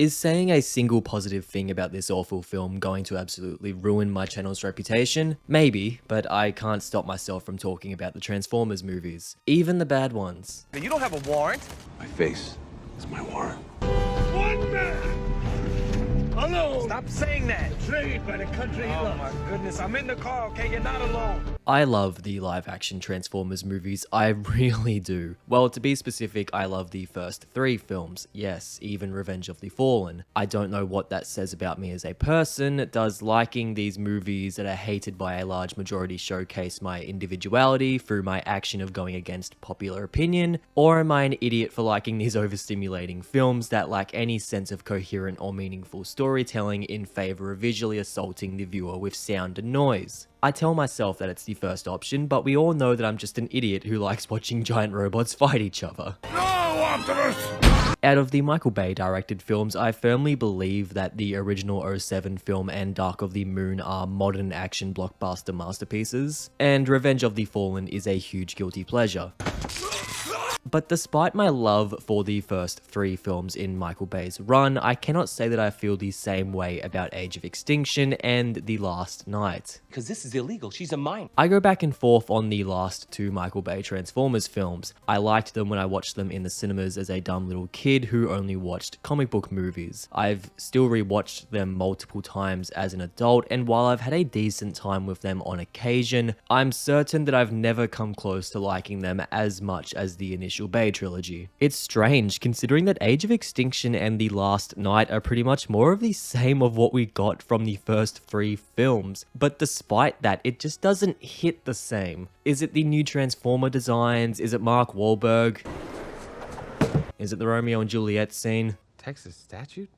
Is saying a single positive thing about this awful film going to absolutely ruin my channel's reputation? Maybe, but I can't stop myself from talking about the Transformers movies. Even the bad ones. You don't have a warrant. My face is my warrant. One man! Alone! Stop saying that! Betrayed by the country he Oh loves. my goodness, I'm in the car, okay? You're not alone. I love the live-action Transformers movies, I really do. Well, to be specific, I love the first 3 films, yes, even Revenge of the Fallen. I don't know what that says about me as a person. Does liking these movies that are hated by a large majority showcase my individuality through my action of going against popular opinion? Or am I an idiot for liking these overstimulating films that lack any sense of coherent or meaningful storytelling in favor of visually assaulting the viewer with sound and noise? I tell myself that it's the first option, but we all know that I'm just an idiot who likes watching giant robots fight each other. No, Optimus! Out of the Michael Bay directed films, I firmly believe that the original '07 film and Dark of the Moon are modern action blockbuster masterpieces, and Revenge of the Fallen is a huge guilty pleasure. But despite my love for the first 3 films in Michael Bay's run, I cannot say that I feel the same way about Age of Extinction and The Last Knight. Because this is illegal. She's a minor. I go back and forth on the last 2 Michael Bay Transformers films. I liked them when I watched them in the cinemas as a dumb little kid who only watched comic book movies. I've still rewatched them multiple times as an adult, and while I've had a decent time with them on occasion, I'm certain that I've never come close to liking them as much as the initial Bay trilogy. It's strange considering that Age of Extinction and The Last Knight are pretty much more of the same of what we got from the first 3 films, but despite that, it just doesn't hit the same. Is it the new Transformer designs? Is it Mark Wahlberg? Is it the Romeo and Juliet scene? Texas statute?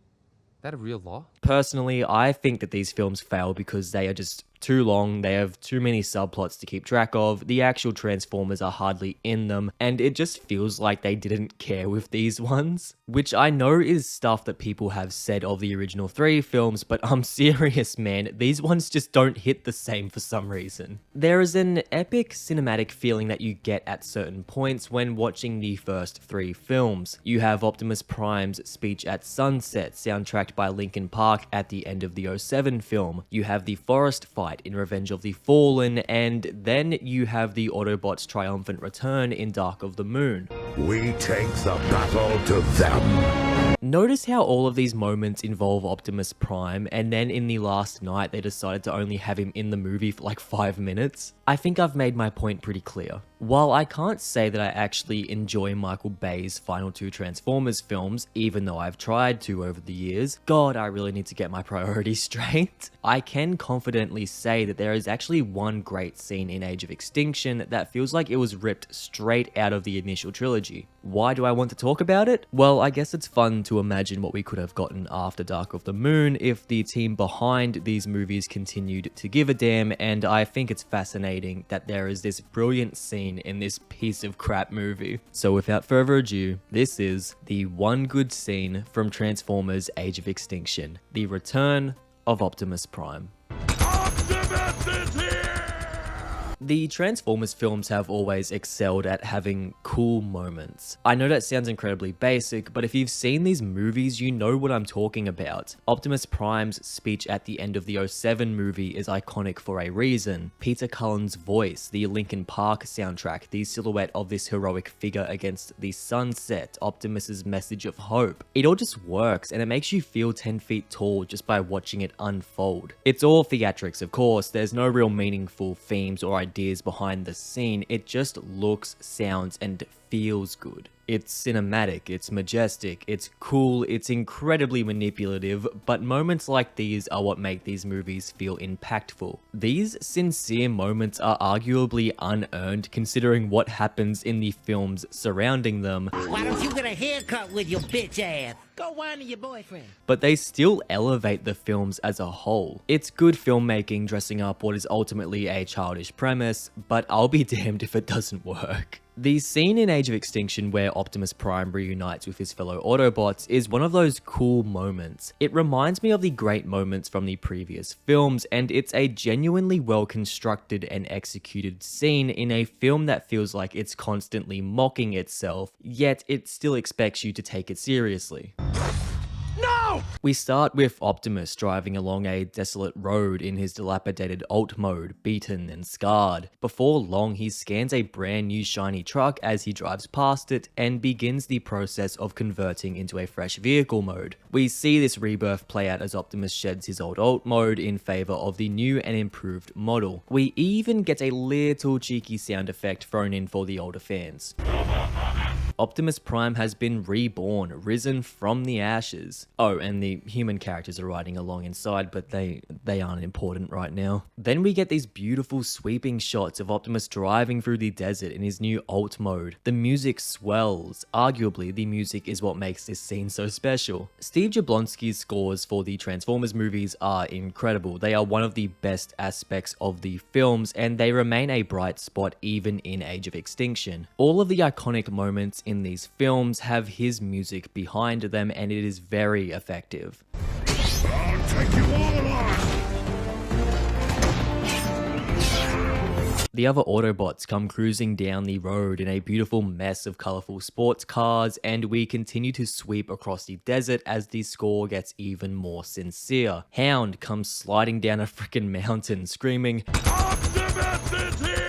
That a real law? Personally, I think that these films fail because they are just too long, they have too many subplots to keep track of, the actual Transformers are hardly in them, and it just feels like they didn't care with these ones. Which I know is stuff that people have said of the original 3 films, but I'm serious, man, these ones just don't hit the same for some reason. There is an epic cinematic feeling that you get at certain points when watching the first 3 films. You have Optimus Prime's speech at sunset, soundtracked by Linkin Park at the end of the '07 film. You have the forest fight in Revenge of the Fallen, and then you have the Autobots' triumphant return in Dark of the Moon. We take the battle to them. Notice how all of these moments involve Optimus Prime, and then in The Last Knight they decided to only have him in the movie for like 5 minutes? I think I've made my point pretty clear. While I can't say that I actually enjoy Michael Bay's final 2 Transformers films, even though I've tried to over the years, God, I really need to get my priorities straight. I can confidently say that there is actually one great scene in Age of Extinction that feels like it was ripped straight out of the initial trilogy. Why do I want to talk about it? Well, I guess it's fun to imagine what we could have gotten after Dark of the Moon if the team behind these movies continued to give a damn, and I think it's fascinating that there is this brilliant scene in this piece of crap movie. So without further ado, this is the one good scene from Transformers Age of Extinction, the return of Optimus Prime. Optimus is here! The Transformers films have always excelled at having cool moments. I know that sounds incredibly basic, but if you've seen these movies, you know what I'm talking about. Optimus Prime's speech at the end of the '07 movie is iconic for a reason. Peter Cullen's voice, the Linkin Park soundtrack, the silhouette of this heroic figure against the sunset, Optimus's message of hope. It all just works, and it makes you feel 10 feet tall just by watching it unfold. It's all theatrics, of course, there's no real meaningful themes or ideas behind the scene, it just looks, sounds, and feels good. It's cinematic, it's majestic, it's cool, it's incredibly manipulative, but moments like these are what make these movies feel impactful. These sincere moments are arguably unearned considering what happens in the films surrounding them. Why don't you get a haircut with your bitch ass? Go whine to your boyfriend. But they still elevate the films as a whole. It's good filmmaking dressing up what is ultimately a childish premise, but I'll be damned if it doesn't work. The scene in Age of Extinction where Optimus Prime reunites with his fellow Autobots is one of those cool moments. It reminds me of the great moments from the previous films, and it's a genuinely well constructed and executed scene in a film that feels like it's constantly mocking itself, yet it still expects you to take it seriously. No! We start with Optimus driving along a desolate road in his dilapidated alt mode, beaten and scarred. Before long, he scans a brand new shiny truck as he drives past it and begins the process of converting into a fresh vehicle mode. We see this rebirth play out as Optimus sheds his old alt mode in favor of the new and improved model. We even get a little cheeky sound effect thrown in for the older fans. Optimus Prime has been reborn, risen from the ashes. Oh, and the human characters are riding along inside, but they aren't important right now. Then we get these beautiful sweeping shots of Optimus driving through the desert in his new alt mode. The music swells. Arguably, the music is what makes this scene so special. Steve Jablonsky's scores for the Transformers movies are incredible. They are one of the best aspects of the films, and they remain a bright spot even in Age of Extinction. All of the iconic moments in these films have his music behind them, and it is very effective. I'll take you all on! The other Autobots come cruising down the road in a beautiful mess of colorful sports cars, and we continue to sweep across the desert as the score gets even more sincere. Hound comes sliding down a freaking mountain screaming, Optimus is here!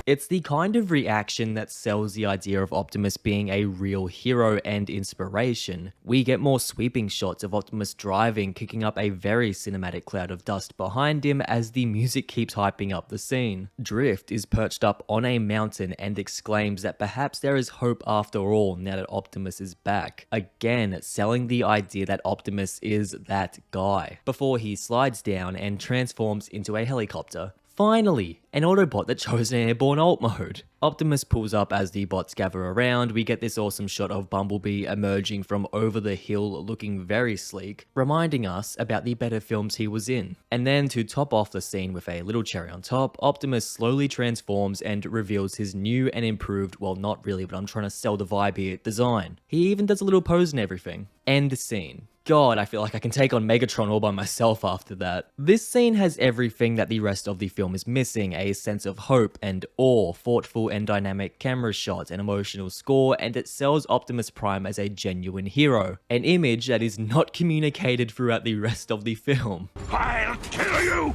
It's the kind of reaction that sells the idea of Optimus being a real hero and inspiration. We get more sweeping shots of Optimus driving, kicking up a very cinematic cloud of dust behind him as the music keeps hyping up the scene. Drift is perched up on a mountain and exclaims that perhaps there is hope after all now that Optimus is back. Again, selling the idea that Optimus is that guy, before he slides down and transforms into a helicopter. Finally, an Autobot that chose an airborne alt mode. Optimus pulls up as the bots gather around. We get this awesome shot of Bumblebee emerging from over the hill looking very sleek, reminding us about the better films he was in. And then to top off the scene with a little cherry on top, Optimus slowly transforms and reveals his new and improved, well not really, but I'm trying to sell the vibe here, design. He even does a little pose and everything. End scene. God, I feel like I can take on Megatron all by myself after that. This scene has everything that the rest of the film is missing: a sense of hope and awe, thoughtful and dynamic camera shots, an emotional score, and it sells Optimus Prime as a genuine hero. An image that is not communicated throughout the rest of the film. I'll kill you!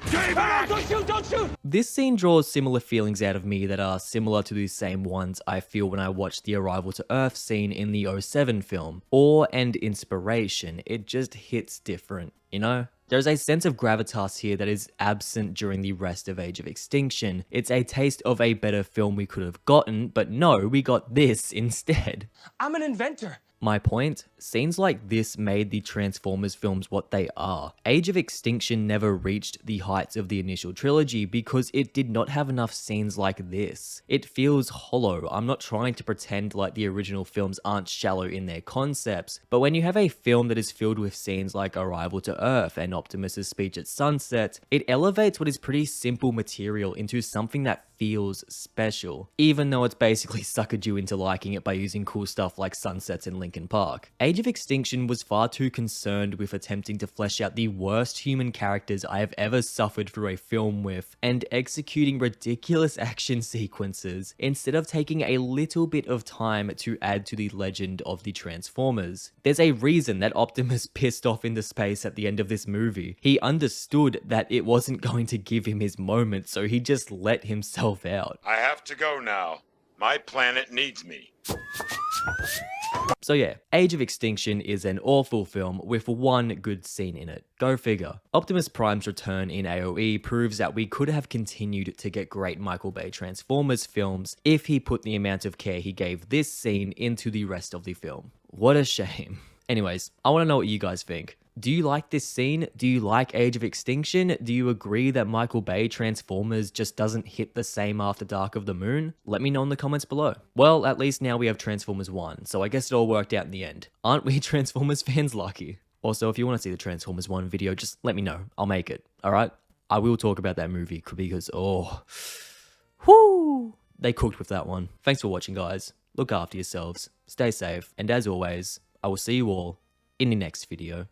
Stay back! Don't shoot! Don't shoot! This scene draws similar feelings out of me that are similar to the same ones I feel when I watch the Arrival to Earth scene in the 07 film. Awe and inspiration, it just hits different, you know? There's a sense of gravitas here that is absent during the rest of Age of Extinction. It's a taste of a better film we could have gotten, but no, we got this instead. I'm an inventor. My point? Scenes like this made the Transformers films what they are. Age of Extinction never reached the heights of the initial trilogy because it did not have enough scenes like this. It feels hollow. I'm not trying to pretend like the original films aren't shallow in their concepts, but when you have a film that is filled with scenes like Arrival to Earth and Optimus' speech at sunset, it elevates what is pretty simple material into something that feels special, even though it's basically suckered you into liking it by using cool stuff like sunsets in Linkin Park. Age of Extinction was far too concerned with attempting to flesh out the worst human characters I have ever suffered through a film with, and executing ridiculous action sequences, instead of taking a little bit of time to add to the legend of the Transformers. There's a reason that Optimus pissed off into space at the end of this movie. He understood that it wasn't going to give him his moment, so he just let himself out. I have to go now. My planet needs me. So yeah, Age of Extinction is an awful film with one good scene in it. Go figure. Optimus Prime's return in AOE proves that we could have continued to get great Michael Bay Transformers films if he put the amount of care he gave this scene into the rest of the film. What a shame. Anyways, I want to know what you guys think. Do you like this scene? Do you like Age of Extinction? Do you agree that Michael Bay Transformers just doesn't hit the same after Dark of the Moon? Let me know in the comments below. Well, at least now we have Transformers 1, so I guess it all worked out in the end. Aren't we Transformers fans lucky? Also, if you want to see the Transformers 1 video, just let me know. I'll make it, alright? I will talk about that movie because, whoo, they cooked with that one. Thanks for watching, guys. Look after yourselves, stay safe, and as always, I will see you all in the next video.